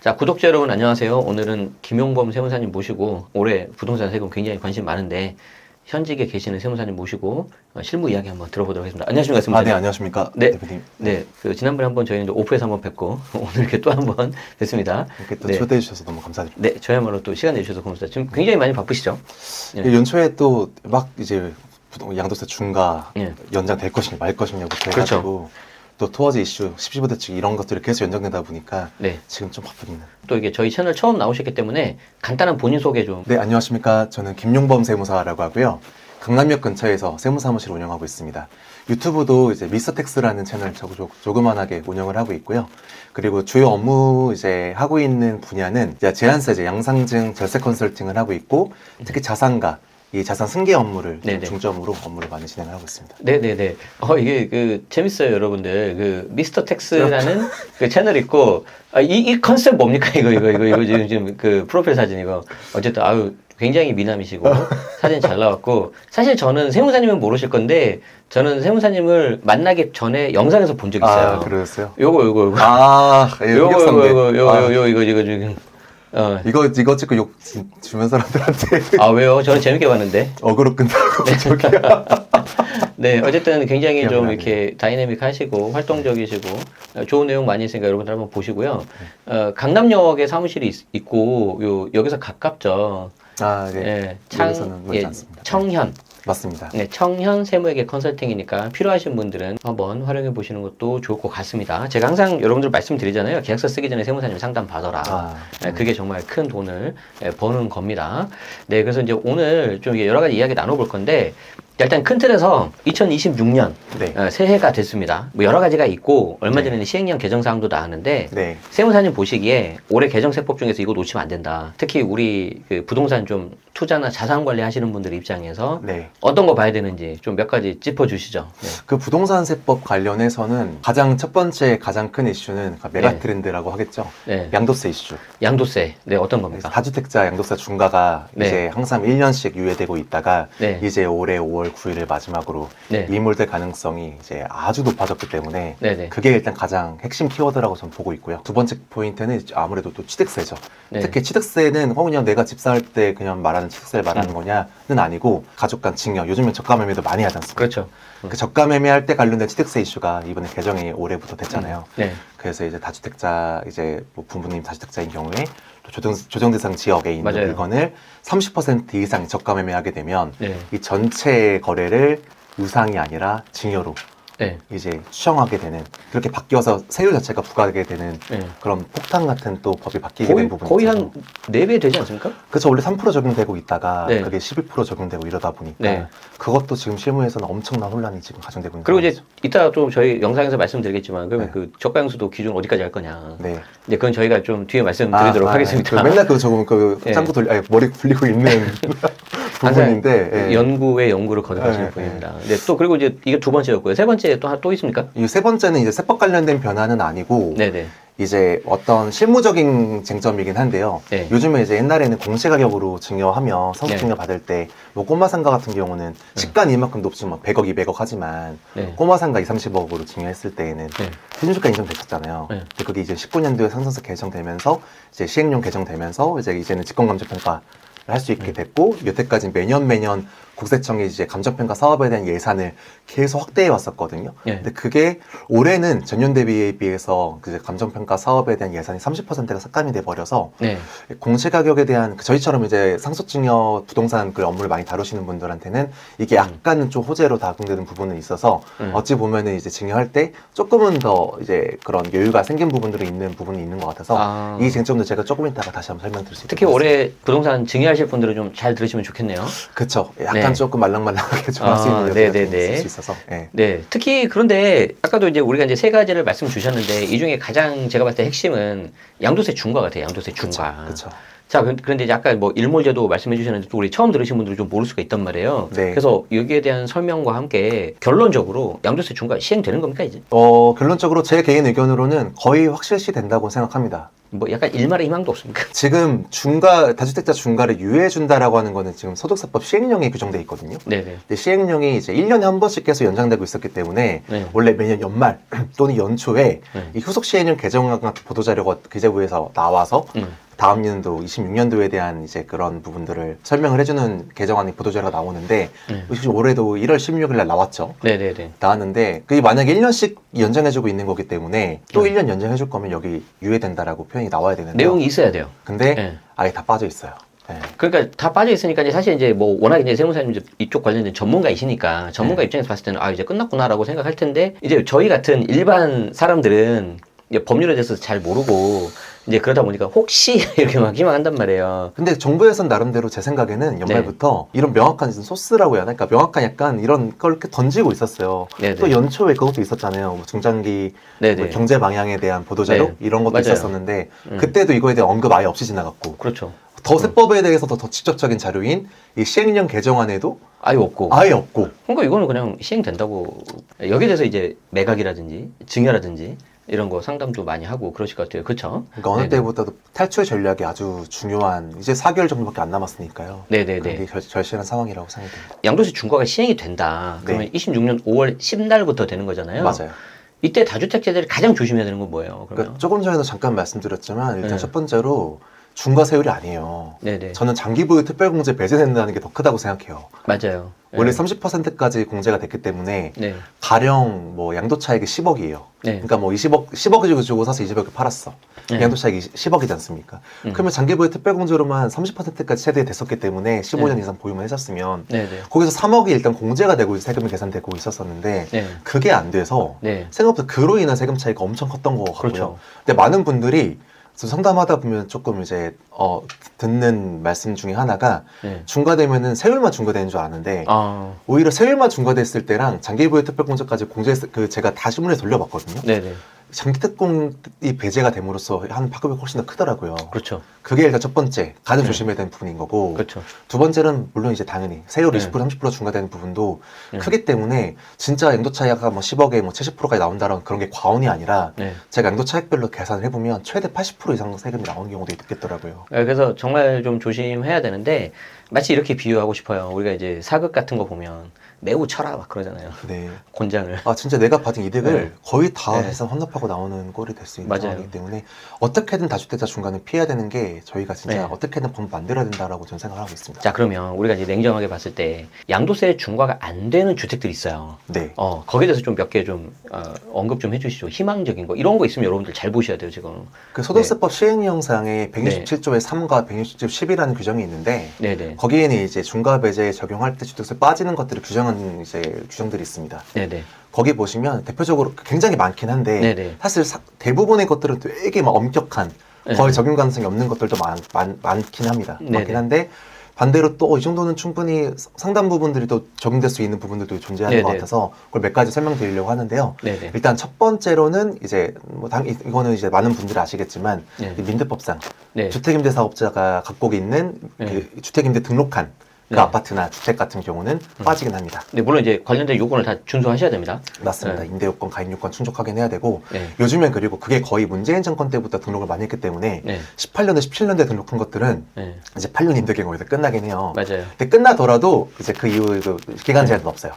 자, 구독자 여러분 안녕하세요. 오늘은 김용범 세무사님 모시고 올해 부동산 세금 굉장히 관심 많은데 현직에 계시는 세무사님 모시고 실무 이야기 한번 들어보도록 하겠습니다. 안녕하십니까, 세무사님. 네, 안녕하십니까, 네, 대표님. 네. 지난번에 한번 저희는 오프에서 한번 뵙고 오늘 이렇게 또 한번 뵙습니다. 이렇게 또 네. 초대해 주셔서 너무 감사드립니다. 네, 저야말로 또 시간 내주셔서 고맙습니다. 지금 굉장히 많이 바쁘시죠? 네. 연초에 또 막 이제 양도세 중과 네. 연장 될 것이냐 말 것이냐부터 그렇죠. 해가지고 또 토어즈 이슈, 10.15 대책 이런 것들이 계속 연장되다 보니까 네. 지금 좀 바쁩니다. 또 이게 저희 채널 처음 나오셨기 때문에 간단한 본인 소개 좀. 네, 안녕하십니까. 저는 김용범 세무사라고 하고요. 강남역 근처에서 세무사무실 운영하고 있습니다. 유튜브도 이제 미스터텍스라는 채널 조그만하게 운영을 하고 있고요. 그리고 주요 업무 이제 하고 있는 분야는 이제 제한세제, 양상증, 절세 컨설팅을 하고 있고, 특히 자산가, 이 자산 승계 업무를 네네. 중점으로 업무를 많이 진행을 하고 있습니다. 네네네. 이게 재밌어요, 여러분들. 미스터 텍스라는 그 채널 있고, 이 컨셉 뭡니까? 이거 지금 그 프로필 사진 이거. 어쨌든, 굉장히 미남이시고, 사진 잘 나왔고, 사실 저는 세무사님은 모르실 건데, 저는 세무사님을 만나기 전에 영상에서 본 적이 있어요. 아, 그러셨어요? 요거. 이거 지금. 이거 찍고 욕 주변 사람들한테 왜요? 저는 재밌게 봤는데. 어그로 끈다고 저기야. 네, 어쨌든 굉장히 좀 기억나네요. 이렇게 다이내믹 하시고 활동적이시고 좋은 내용 많이 있으니까 여러분들 한번 보시고요. 강남역에 사무실이 있고 여기서 가깝죠. 네. 여기서는 멀지 않습니다. 청현. 맞습니다. 네, 청현 세무회계 컨설팅이니까 필요하신 분들은 한번 활용해 보시는 것도 좋을 것 같습니다. 제가 항상 여러분들 말씀드리잖아요. 계약서 쓰기 전에 세무사님 상담 받아라. 그게 정말 큰 돈을 버는 겁니다. 네, 그래서 이제 오늘 좀 여러 가지 이야기 나눠볼 건데 일단 큰 틀에서 2026년 네. 새해가 됐습니다. 뭐 여러 가지가 있고 얼마 전에는 시행령 개정 사항도 나왔는데 네. 세무사님 보시기에 올해 개정세법 중에서 이거 놓치면 안 된다. 특히 우리 그 부동산 좀 투자나 자산 관리 하시는 분들 입장에서 네. 어떤 거 봐야 되는지 좀 몇 가지 짚어주시죠. 네. 그 부동산세법 관련해서는 첫 번째 가장 큰 이슈는 메가 네. 트렌드라고 하겠죠. 네. 양도세 이슈. 양도세. 네, 어떤 겁니까? 다주택자 양도세 중과가 네. 이제 항상 1년씩 유예되고 있다가 네. 이제 올해 5월 9일을 마지막으로 네. 이몰될 가능성이 이제 아주 높아졌기 때문에 네네. 그게 일단 가장 핵심 키워드라고 저는 보고 있고요. 두 번째 포인트는 아무래도 또 취득세죠. 네. 특히 취득세는 그냥 내가 집 살 때 그냥 말하는 취득세를 말하는 거냐는 아니고 가족 간 증여, 요즘엔 저가 매매도 많이 하지 않습니까? 그렇죠. 그 저가 매매할 때 관련된 취득세 이슈가 이번에 개정이 올해부터 됐잖아요. 네. 그래서 이제 다주택자 이제 뭐 부모님 다주택자인 경우에 또 조정 대상 지역에 있는 맞아요. 물건을 30% 이상 저가 매매하게 되면 네. 이 전체 거래를 유상이 아니라 증여로 네. 이제 추정하게 되는, 그렇게 바뀌어서 세율 자체가 부과하게 되는 네. 그런 폭탄 같은 또 법이 바뀌게 된 부분이 거의 있어서. 한 4배 되지 않습니까? 그래서 원래 3% 적용되고 있다가 네. 그게 12% 적용되고 이러다 보니까 네. 그것도 지금 실무에서는 엄청난 혼란이 지금 가정되고 있는 그리고 이제 상황이죠. 이따 또 저희 영상에서 말씀드리겠지만 그러면 네. 그 저가양수도 기준 어디까지 할 거냐. 네. 이제 그건 저희가 좀 뒤에 말씀드리도록 하겠습니다. 맨날 적으면 네. 짱구 머리 굴리고 있는 부분인데 예. 연구에 연구를 거듭하시는 네, 분입니다. 네, 또 그리고 이제 이게 두 번째였고요. 세 번째 또 있습니까? 이 세 번째는 이제 세법 관련된 변화는 아니고 네네. 이제 어떤 실무적인 쟁점이긴 한데요. 네. 요즘에 이제 옛날에는 공시가격으로 증여하면 상속증여 네. 받을 때 뭐 꼬마상가 같은 경우는 시가는 이만큼 높지만 막 100억, 200억 하지만 네. 꼬마상가 2, 30억으로 증여했을 때에는 네. 표준주가 인정됐었잖아요. 네. 근데 그게 이제 19년도에 상선서 개정되면서 이제 시행령 개정되면서 이제는 직권감정평가 할 수 있게 됐고, 여태까지 매년 국세청이 이제 감정평가 사업에 대한 예산을 계속 확대해 왔었거든요. 네. 근데 그게 올해는 전년 대비에 비해서 그 감정평가 사업에 대한 예산이 30%가 삭감이 돼 버려서 네. 공시가격에 대한 저희처럼 이제 상속증여 부동산 그 업무를 많이 다루시는 분들한테는 이게 약간은 좀 호재로 작용되는 부분은 있어서 어찌 보면은 이제 증여할 때 조금은 더 이제 그런 여유가 생긴 부분들이 있는 부분이 있는 것 같아서 이 쟁점도 제가 조금 이따가 다시 한번 설명드릴 수 있을 특히 것 같습니다. 올해 부동산 증여하실 분들은 좀 잘 들으시면 좋겠네요. 그쵸. 약간 네. 조금 말랑말랑하게 좀 할 수 있는 여지가 좀 있을 수 있어서. 네. 네. 특히 그런데 아까도 이제 우리가 이제 세 가지를 말씀 주셨는데 이 중에 가장 제가 봤을 때 핵심은 양도세 중과 같아요. 양도세 중과. 그쵸. 자, 그런데 이제 아까 뭐 일몰제도 말씀해 주셨는데 또 우리 처음 들으신 분들은 좀 모를 수가 있단 말이에요. 네. 그래서 여기에 대한 설명과 함께 결론적으로 양도세 중과 시행되는 겁니까 이제? 결론적으로 제 개인 의견으로는 거의 확실시 된다고 생각합니다. 뭐 약간 일말의 희망도 없습니까? 지금 다주택자 중과를 유예해준다라고 하는 거는 지금 소득세법 시행령에 규정돼 있거든요. 네네. 근데 시행령이 이제 1년에 한 번씩 계속 연장되고 있었기 때문에 네. 원래 매년 연말 또는 연초에 네. 이 후속 시행령 개정안 같은 보도자료가 기재부에서 나와서 다음 연도 26년도에 대한 이제 그런 부분들을 설명을 해주는 개정안의 보도자료가 나오는데 올해도 1월 16일 날 나왔죠. 네네네. 나왔는데 그게 만약에 1년씩 연장해주고 있는 거기 때문에 또 1년 연장해줄 거면 여기 유예된다라고 표현이 나와야 되는데 내용이 있어야 돼요. 근데 네. 아예 다 빠져 있어요. 네. 그러니까 다 빠져 있으니까 이제 사실 이제 뭐 워낙 이제 세무사님 이쪽 관련된 전문가이시니까 전문가 입장에서 봤을 때는 아 이제 끝났구나라고 생각할 텐데 이제 저희 같은 일반 사람들은 이제 법률에 대해서 잘 모르고 이제 그러다 보니까 혹시 이렇게 막 희망한단 말이에요. 근데 정부에서는 나름대로 제 생각에는 연말부터 이런 명확한 소스라고 해야 하나? 그러니까 명확한 약간 이런 걸 이렇게 던지고 있었어요. 네네. 또 연초에 그것도 있었잖아요. 뭐 중장기 네네. 뭐 경제 방향에 대한 보도자료 네. 이런 것도 맞아요. 있었었는데 그때도 이거에 대한 언급 아예 없이 지나갔고 그렇죠. 더 세법에 대해서 더 직접적인 자료인 이 시행령 개정안에도 아예 없고. 아예 없고 그러니까 이거는 그냥 시행된다고 여기에 대해서 이제 매각이라든지 증여라든지 이런 거 상담도 많이 하고 그러실 것 같아요. 그렇죠? 그러니까 어느 네네. 때보다도 탈출 전략이 아주 중요한 이제 4개월 정도밖에 안 남았으니까요. 네네네. 그게 절실한 상황이라고 생각됩니다. 양도세 중과가 시행이 된다. 그러면 26년 5월 10날부터 되는 거잖아요. 맞아요. 이때 다주택자들이 가장 조심해야 되는 건 뭐예요? 그러면? 그러니까 조금 전에도 잠깐 말씀드렸지만 일단 네. 첫 번째로 중과세율이 아니에요. 네네. 저는 장기보유 특별공제 배제된다는 게 더 크다고 생각해요. 맞아요. 원래 네. 30%까지 공제가 됐기 때문에 네. 가령 뭐 양도 차익이 10억이에요. 네. 그러니까 뭐 10억을 주고 사서 20억을 팔았어. 네. 양도 차익이 10억이지 않습니까? 그러면 장기보유 특별공제로만 30%까지 최대됐었기 때문에 15년 네. 이상 보유만 했었으면 네네. 거기서 3억이 일단 공제가 되고 세금이 계산되고 있었었는데 네. 그게 안 돼서 네. 생각보다 그로 인한 세금 차이가 엄청 컸던 것 같고요. 그렇죠. 근데 많은 분들이 상담하다 보면 조금 이제 듣는 말씀 중에 하나가 네. 중과되면은 세율만 중과되는 줄 아는데 아. 오히려 세율만 중과됐을 때랑 장기보유 특별공제까지 제가 다 신문에 돌려봤거든요. 네네. 장기특공이 배제가 됨으로써 한 파급이 훨씬 더 크더라고요. 그렇죠. 그게 일단 첫 번째 가장 네. 조심해야 되는 부분인 거고 그렇죠. 두 번째는 물론 이제 당연히 세율 네. 20% 30% 중과되는 부분도 네. 크기 때문에 진짜 양도 차익가 뭐 10억에 뭐 70%까지 나온다는 그런 게 과언이 아니라 네. 제가 양도 차익별로 계산을 해보면 최대 80% 이상 세금이 나오는 경우도 있겠더라고요. 네, 그래서 정말 좀 조심해야 되는데 마치 이렇게 비유하고 싶어요. 우리가 이제 사극 같은 거 보면 매우 쳐라 막 그러잖아요. 네. 곤장을. 아 진짜 내가 받은 이득을 네. 거의 다 네. 계산 환납하고 나오는 꼴이 될 수 있는 맞아요. 상황이기 때문에 어떻게든 다주택자 중과는 피해야 되는 게 저희가 진짜 네. 어떻게든 방법 만들어야 된다라고 저는 생각을 하고 있습니다. 자 그러면 우리가 이제 냉정하게 봤을 때 양도세 중과가 안 되는 주택들이 있어요. 네. 거기에 대해서 좀 몇 개 좀 언급 좀 해주시죠. 희망적인 거 이런 거 있으면 여러분들 잘 보셔야 돼요 지금. 그 소득세법 시행령상에 167조의 3과 167조 10이라는 규정이 있는데 네네. 거기에는 이제 중과 배제 적용할 때 주택세 빠지는 것들을 규정한 이제 규정들이 있습니다. 네네. 거기 보시면 대표적으로 굉장히 많긴 한데 네네. 사실 대부분의 것들은 되게 막 엄격한 거의 네네. 적용 가능성이 없는 것들도 많긴 합니다. 네네. 많긴 한데 반대로 또 이 정도는 충분히 상당 부분들이 또 적용될 수 있는 부분들도 존재하는 것 네네. 같아서 그걸 몇 가지 설명드리려고 하는데요. 네네. 일단 첫 번째로는 이제 이거는 이제 많은 분들이 아시겠지만 네. 이 민대법상 네. 주택임대사업자가 갖고 있는 네. 그 주택임대 등록한 그 네. 아파트나 주택 같은 경우는 빠지긴 합니다. 네, 물론 이제 관련된 요건을 다 준수하셔야 됩니다. 맞습니다. 네. 임대요건, 가입요건 충족하긴 해야 되고 네. 요즘엔 그리고 그게 거의 문재인 정권 때부터 등록을 많이 했기 때문에 네. 18년대, 17년대 등록한 것들은 네. 이제 8년 임대 경우에서 끝나긴 해요. 맞아요. 근데 끝나더라도 이제 그 이후 그 기간 제한은 없어요.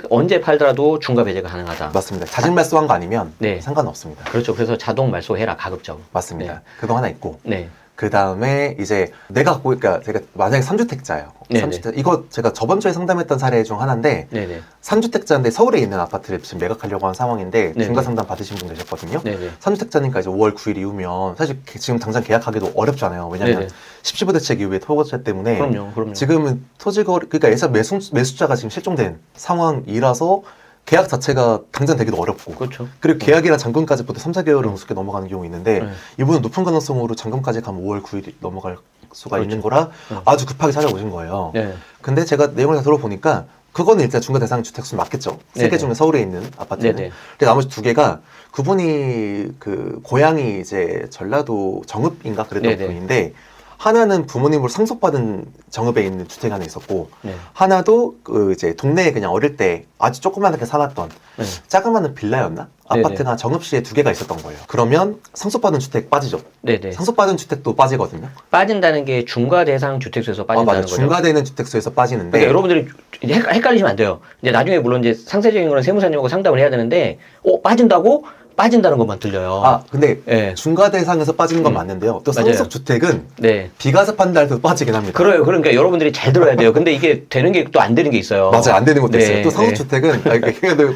언제 팔더라도 중과 배제가 가능하다. 맞습니다. 자진 말소한 거 아니면 네. 상관없습니다. 그렇죠. 그래서 자동 말소해라 가급적. 맞습니다. 네. 그거 하나 있고 네. 그 다음에 이제 내가 갖고 그러니까 제가 만약에 3주택자예요. 네네. 3주택 이거 제가 저번 주에 상담했던 사례 중 하나인데 네네. 3주택자인데 서울에 있는 아파트를 지금 매각하려고 한 상황인데 네네. 중과 상담 받으신 분 계셨거든요. 네네. 3주택자니까 이제 5월 9일 이후면 사실 지금 당장 계약하기도 어렵잖아요. 왜냐하면 네네. 10시부 대책 이후에 토거세 때문에 그럼요. 지금은 토지거래 그러니까 예서 매수자가 지금 실종된 상황이라서 계약 자체가 당장 되기도 어렵고 그렇죠. 그리고 계약이랑 잔금까지부터 3, 4개월은 우습게 넘어가는 경우 있는데 네. 이분은 높은 가능성으로 잔금까지 가면 5월 9일이 넘어갈 수가 그렇죠. 있는 거라 네. 아주 급하게 찾아오신 거예요. 네. 근데 제가 내용을 다 들어보니까 그거는 일단 중과 대상 주택수 맞겠죠. 세 개 네네. 중에 서울에 있는 아파트는. 네네. 근데 나머지 두 개가 그분이 그 고향이 이제 전라도 정읍인가 그랬던 네네. 분인데 하나는 부모님으로 상속받은 정읍에 있는 주택 하나 있었고 네. 하나도 그 이제 동네에 그냥 어릴 때 아주 조그만하게 살았던 네. 자그마한 빌라였나? 네네. 아파트가 정읍시에 2개가 있었던 거예요. 그러면 상속받은 주택 빠지죠. 네네. 상속받은 주택도 빠지거든요. 빠진다는 게 중과 대상 주택수에서 빠진다는 맞아요. 거죠. 중과되는 주택수에서 빠지는데 그러니까 여러분들이 이제 헷갈리시면 안 돼요. 이제 나중에 물론 이제 상세적인 거는 세무사님하고 상담을 해야 되는데, 빠진다고? 빠진다는 것만 들려요. 근데 예. 중과 대상에서 빠지는 건 맞는데요. 또 맞아요. 상속 주택은 네. 비과세 판단할 때도 빠지긴 합니다. 그래요. 그러니까 여러분들이 잘 들어야 돼요. 근데 이게 되는 게 또 안 되는 게 있어요. 맞아요. 안 되는 것도 네, 있어요. 또 상속 네. 주택은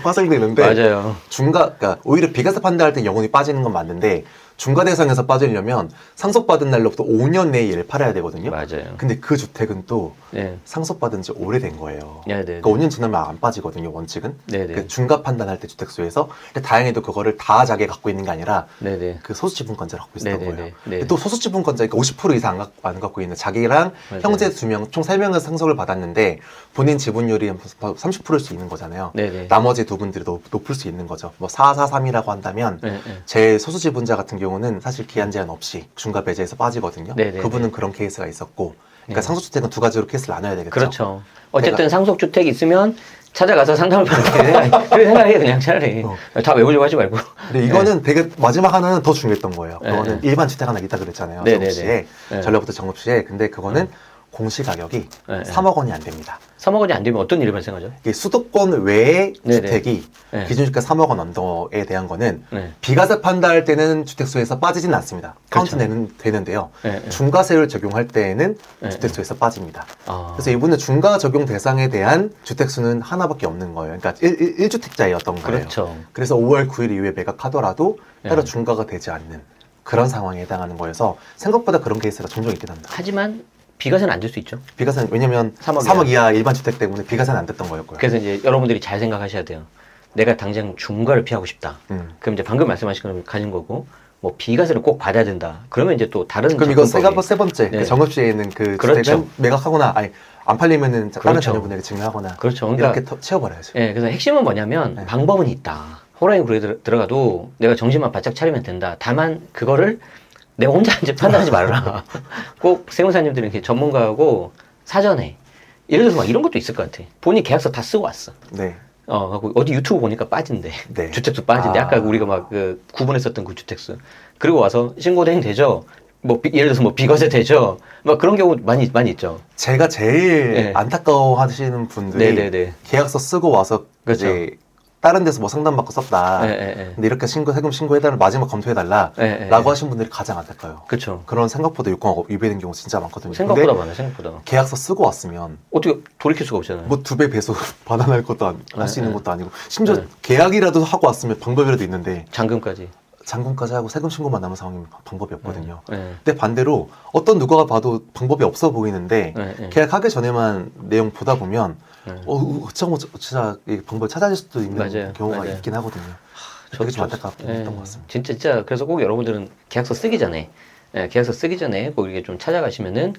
화생이 되는데 맞아요. 그러니까 오히려 비과세 판단할 때 영혼이 빠지는 건 맞는데 중과 대상에서 빠지려면 상속받은 날로부터 5년 내에 얘를 팔아야 되거든요. 맞아요. 근데 그 주택은 또 네. 상속받은 지 오래된 거예요. 네, 네, 그러니까 5년 지나면 안 빠지거든요, 원칙은. 네, 네. 그 중과 판단할 때 주택수에서. 근데 다행히도 그거를 다 자기가 갖고 있는 게 아니라 네, 네. 그 소수지분권자를 갖고 있었던 네, 네, 거예요. 네, 네. 또 소수지분권자, 그러니까 50% 이상 안 갖고 있는 자기랑 맞아요. 형제 2명, 총 3명은 상속을 받았는데 본인 지분율이 30%일 수 있는 거잖아요. 네, 네. 나머지 두 분들이 높을 수 있는 거죠. 뭐 443이라고 한다면 네, 네. 제 소수지분자 같은 경우는 사실 기한 제한 없이 중과 배제에서 빠지거든요. 네, 네, 그분은 네. 그런 케이스가 있었고, 그러니까 네. 상속주택은 두 가지로 케이스를 나눠야 되겠죠. 그렇죠. 어쨌든 상속주택이 있으면 찾아가서 상담을 받는 그렇게 생각해, 그냥 차라리. 다 외우려고 하지 말고. 근데 이거는 되게 마지막 하나는 더 중요했던 거예요. 네, 그거는 네. 일반 주택 하나 있다 그랬잖아요. 네, 네, 정읍시에. 네. 전라북도 정읍시에. 근데 그거는 공시가격이 네, 네. 3억 원이 안 됩니다. 3억 원이 안 되면 어떤 일이 발생하죠? 이게 수도권 외의 네, 주택이 네. 기준주택 3억 원 언더에 대한 거는 네. 비과세 판단할 때는 주택수에서 빠지진 않습니다. 그렇죠. 카운트 되는데요. 네, 네. 중과세율 적용할 때에는 네, 주택수에서 빠집니다. 아. 그래서 이분은 중과 적용 대상에 대한 주택수는 하나밖에 없는 거예요. 그러니까 1주택자였던 거예요. 그렇죠. 그래서 5월 9일 이후에 매각하더라도 따로 네. 중과가 되지 않는 그런 상황에 해당하는 거여서 생각보다 그런 케이스가 종종 있긴 합니다. 하지만 비과세는 안 될 수 있죠. 비과세는 왜냐면 3억 3억 이하 일반 주택 때문에 비과세는 안 됐던 거였고요. 그래서 이제 여러분들이 잘 생각하셔야 돼요. 내가 당장 중과를 피하고 싶다. 그럼 이제 방금 말씀하신 걸 가진 거고, 뭐 비과세를 꼭 받아야 된다. 그러면 이제 또 다른 그럼 이거 접근법이- 세 번째 네. 그 정읍시에 있는 그 그렇죠. 주택은 매각하거나 아니 안 팔리면은 다른 그렇죠. 자녀분에게 증여하거나 그렇죠. 그러니까 이렇게 채워버려야죠. 예, 그래서 핵심은 뭐냐면 네. 방법은 있다. 호랑이 굴에 들어가도 내가 정신만 바짝 차리면 된다. 다만 그거를 내가 혼자 이제 판단하지 말라. 꼭 세무사님들은 이렇게 전문가하고 사전에 예를 들어서 막 이런 것도 있을 것 같아. 본인 계약서 다 쓰고 왔어. 네. 그리고 어디 유튜브 보니까 빠진대. 네. 주택수 빠진대. 아. 아까 우리가 막 그 구분했었던 그 주택수. 그리고 와서 신고대행 되죠. 뭐 예를 들어서 뭐 비과세 되죠. 막 그런 경우 많이 있죠. 제가 제일 네. 안타까워하시는 분들이 네네네. 계약서 쓰고 와서 그렇죠. 이제 다른 데서 뭐 상담받고 썼다. 예, 예, 예. 근데 이렇게 세금 신고해달라 마지막 검토해달라 예, 예, 라고 예. 하신 분들이 가장 안타까워요. 그렇죠. 그런 생각보다 요건하고 위배된 경우 진짜 많거든요. 생각보다 근데 많아요. 생각보다. 계약서 쓰고 왔으면 어떻게 돌이킬 수가 없잖아요. 뭐 2배 배수 반환할 것도 할 수 있는 네. 것도 아니고 심지어 네. 계약이라도 하고 왔으면 방법이라도 있는데 잔금까지. 잔금까지 하고 세금 신고만 남은 상황이면 방법이 없거든요. 예. 근데 반대로 어떤 누가 봐도 방법이 없어 보이는데 예, 예. 계약하기 전에만 내용 보다 보면 예. 진짜 이 방법을 찾아낼 수도 있는 맞아요. 경우가 맞아요. 있긴 하거든요. 그게 좀 안타깝긴 했던 것 같습니다. 진짜 그래서 꼭 여러분들은 계약서 쓰기 전에 계약서 쓰기 전에 꼭 이렇게 좀 찾아가시면은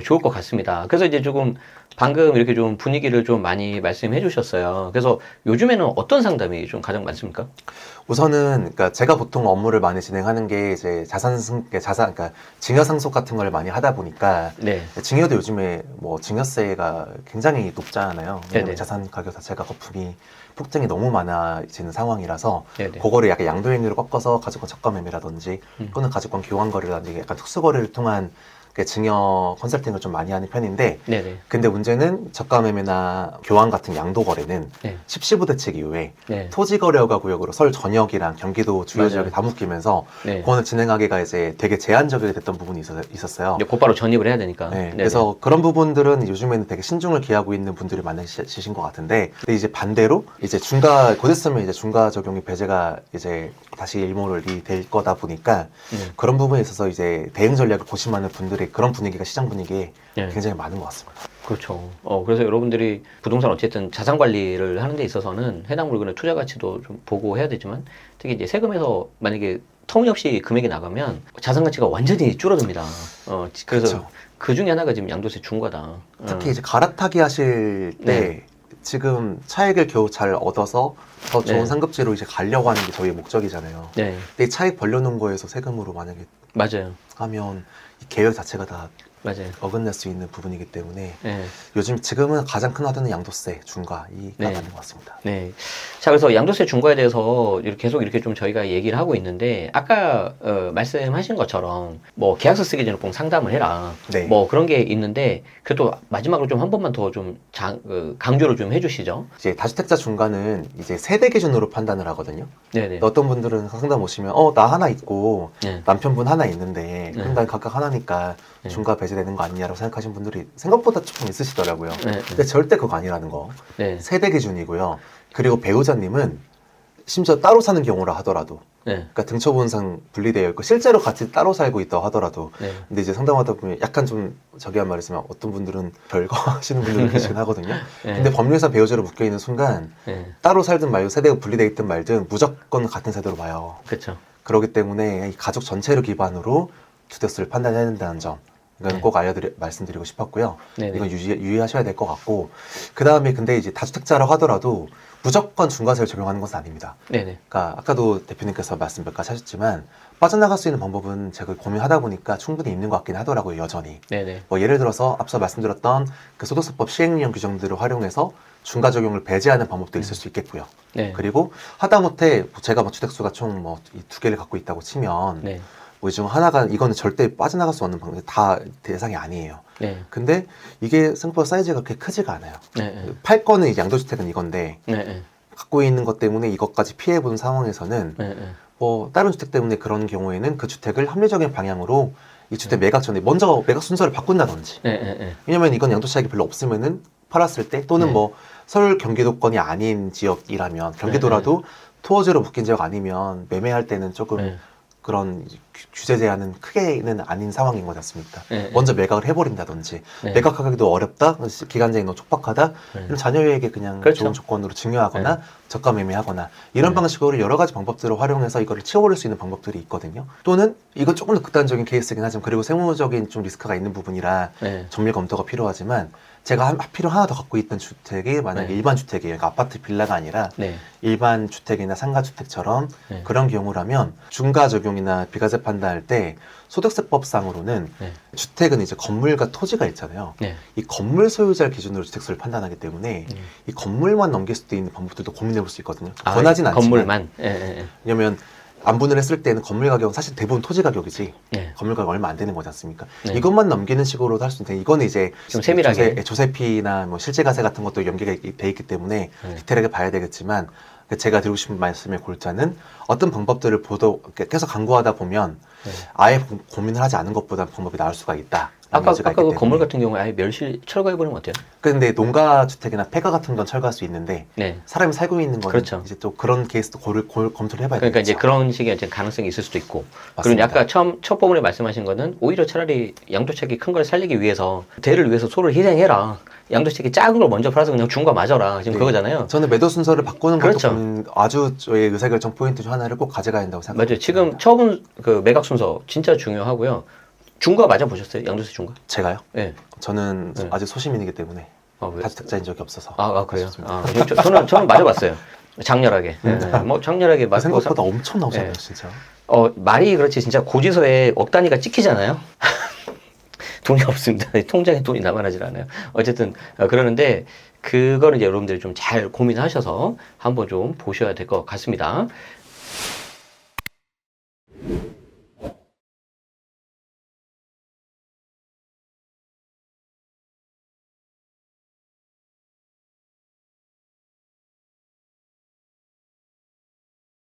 좋을 것 같습니다. 그래서 이제 조금 방금 이렇게 좀 분위기를 좀 많이 말씀해 주셨어요. 그래서 요즘에는 어떤 상담이 좀 가장 많습니까? 우선은 그러니까 제가 보통 업무를 많이 진행하는 게 이제 그러니까 증여 상속 같은 걸 많이 하다 보니까 네. 증여도 요즘에 뭐 증여세가 굉장히 높잖아요. 왜냐면 네네. 자산 가격 자체가 거품이 폭등이 너무 많아지는 상황이라서 네네. 그거를 약간 양도행위로 꺾어서 가족권 적가 매매라든지 또는 가족권 교환 거래라든지 약간 특수 거래를 통한 그 증여 컨설팅을 좀 많이 하는 편인데 네네. 근데 문제는 저가 매매나 교환 같은 양도 거래는 네. 10시부 대책 이후에 네. 토지 거래허가 구역으로 설 전역이랑 경기도 주요 맞아요. 지역이 다 묶이면서 네. 그거는 진행하기가 이제 되게 제한적이 됐던 부분이 있었어요. 이제 곧바로 전입을 해야 되니까. 네, 네네. 그래서 그런 부분들은 요즘에는 되게 신중을 기하고 있는 분들이 많으신 것 같은데, 근데 이제 반대로 이제 곧 있으면 이제 중과 적용이 배제가 이제 다시 일몰이 될 거다 보니까 그런 부분에 있어서 이제 대응 전략을 고심하는 분들의 그런 분위기가 시장 분위기에 네. 굉장히 많은 것 같습니다. 그렇죠. 그래서 여러분들이 부동산 어쨌든 자산 관리를 하는 데 있어서는 해당 물건의 투자 가치도 좀 보고 해야 되지만 특히 이제 세금에서 만약에 터무니없이 금액이 나가면 자산 가치가 완전히 줄어듭니다. 그래서 그쵸. 그 중에 하나가 지금 양도세 중과다. 특히 이제 갈아타기 하실 때 네. 지금 차익을 겨우 잘 얻어서 더 좋은 네. 상급지로 이제 가려고 하는 게 저희의 목적이잖아요. 네, 근데 이 차익 벌려놓은 거에서 세금으로 만약에 맞아요. 하면 이 계획 자체가 다 맞아요. 어긋날 수 있는 부분이기 때문에 네. 요즘 지금은 가장 큰 화두는 양도세 중과가 네. 맞는 것 같습니다. 네. 자, 그래서 양도세 중과에 대해서 이렇게 계속 이렇게 좀 저희가 얘기를 하고 있는데, 아까, 말씀하신 것처럼, 뭐, 계약서 쓰기 전에 꼭 상담을 해라. 네. 뭐, 그런 게 있는데, 그래도 마지막으로 좀 한 번만 더 좀 강조를 좀 해주시죠. 이제 다주택자 중과는 이제 세대 기준으로 판단을 하거든요. 네네. 어떤 분들은 상담 오시면 나 하나 있고 네. 남편분 하나 있는데 네. 그럼 난 각각 하나니까 네. 중과 배제되는 거 아니냐라고 생각하시는 분들이 생각보다 조금 있으시더라고요. 네. 근데 절대 그거 아니라는 거. 네. 세대 기준이고요. 그리고 배우자님은 심지어 따로 사는 경우라 하더라도 네. 그러니까 등초분상 분리되어 있고 실제로 같이 따로 살고 있다 하더라도 네. 근데 이제 상담하다 보면 약간 좀 저기 한 말이지만 어떤 분들은 별거 하시는 분들이 계시긴 하거든요. 네. 근데 법률상 배우자로 묶여 있는 순간 네. 따로 살든 말든 세대가 분리되어 있든 말든 무조건 같은 세대로 봐요. 그쵸. 그렇기 때문에 이 가족 전체를 기반으로 주택수를 판단해야 된다는 점 이건 네. 꼭 말씀드리고 싶었고요. 네네. 이건 유의하셔야 될 것 같고 그 다음에 근데 이제 다주택자라고 하더라도 무조건 중과세를 적용하는 것은 아닙니다. 네네. 그러니까 아까도 대표님께서 말씀 몇 가지 하셨지만 빠져나갈 수 있는 방법은 제가 고민하다 보니까 충분히 있는 것 같긴 하더라고요. 여전히. 네네. 뭐 예를 들어서 앞서 말씀드렸던 그 소득세법 시행령 규정들을 활용해서 중과 적용을 배제하는 방법도 있을 수 있겠고요. 네. 그리고 하다못해 제가 뭐 주택수가 총 뭐 이 두 개를 갖고 있다고 치면 네. 뭐 이 중 하나가 이거는 절대 빠져나갈 수 없는 방법이 다 대상이 아니에요. 네. 근데 이게 생각보다 사이즈가 그렇게 크지가 않아요. 네. 팔 거는 이제 양도주택은 이건데 네. 네. 갖고 있는 것 때문에 이것까지 피해본 상황에서는 네. 네. 뭐 다른 주택 때문에 그런 경우에는 그 주택을 합리적인 방향으로 이 주택 매각 전에 먼저 매각 순서를 바꾼다든지 네. 네. 왜냐면 이건 양도차익이 별로 없으면은 팔았을 때 또는 네. 뭐 서울 경기도권이 아닌 지역이라면 경기도라도 토어제로 묶인 지역 아니면 매매할 때는 조금 네. 그런 규제 제한은 크게는 아닌 상황인 거지 않습니까? 네. 먼저 매각을 해버린다든지 네. 매각하기도 어렵다, 기간제이 너무 촉박하다 네. 이런 자녀에게 그냥 그렇죠. 좋은 조건으로 증여하거나 저가 매매하거나 이런 방식으로 여러 가지 방법들을 활용해서 이거를 치워버릴 수 있는 방법들이 있거든요. 또는 이건 조금 더 극단적인 케이스긴 하지만 그리고 세무적인 좀 리스크가 있는 부분이라 네. 정밀 검토가 필요하지만 제가 하필 하나 더 갖고 있던 주택이 만약에 네. 일반 주택이에요. 그러니까 아파트 빌라가 아니라 네. 일반 주택이나 상가주택처럼 네. 그런 경우라면 중과 적용이나 비과세 판단할 때 소득세법상으로는 네. 주택은 이제 건물과 토지가 있잖아요. 네. 이 건물 소유자를 기준으로 주택수를 판단하기 때문에 이 건물만 넘길 수도 있는 방법들도 고민해 볼 수 있거든요. 권하진 않지만. 건물만. 예, 예, 예. 왜냐면 안분을 했을 때는 건물 가격은 사실 대부분 토지 가격이지 네. 건물 가격 얼마 안 되는 거지 않습니까? 네. 이것만 넘기는 식으로도 할 수 있는데 이거는 이제 좀 세밀하게. 조세피나 뭐 실제가세 같은 것도 연계가 돼 있기 때문에 네. 디테일하게 봐야 되겠지만 제가 드리고 싶은 말씀의 골자는 어떤 방법들을 계속 강구하다 보면 네. 아예 고민을 하지 않은 것보다 방법이 나을 수가 있다. 아까 그 건물 같은 경우에 아예 멸실 철거해버리면 어때요? 근데 농가 주택이나 폐가 같은 건 철거할 수 있는데 네. 사람이 살고 있는 건 그렇죠. 이제 또 그런 케이스도 검토를 해봐야 그러니까 되겠죠. 이제 그런 식의 이제 가능성이 있을 수도 있고. 맞습니다. 그리고 아까 첫 부분에 말씀하신 거는 오히려 차라리 양도책이 큰 걸 살리기 위해서 대를 위해서 소를 희생해라. 양도책이 작은 걸 먼저 팔아서 그냥 중과 맞아라. 지금 네. 그거잖아요. 저는 매도 순서를 바꾸는 그렇죠. 것도 아주 저의 의사결정 포인트 중 하나를 꼭 가져가야 된다고 생각합니다. 맞아요. 지금 처분 그 매각 순서 진짜 중요하고요. 중과 맞아 보셨어요? 양도세 중과? 제가요? 네. 저는 네. 아직 소시민이기 때문에 왜? 다주택자인 적이 없어서. 그래요? 아쉽습니다. 저는 맞아봤어요. 장렬하게. 네. 뭐 장렬하게 맞고 생각보다 엄청 나오잖아요, 네. 진짜. 말이 그렇지 진짜 고지서에 억 단위가 찍히잖아요. 돈이 없습니다. 통장에 돈이 남아나질 않아요. 어쨌든 그러는데 그거는 이제 여러분들이 좀 잘 고민하셔서 한번 좀 보셔야 될 것 같습니다.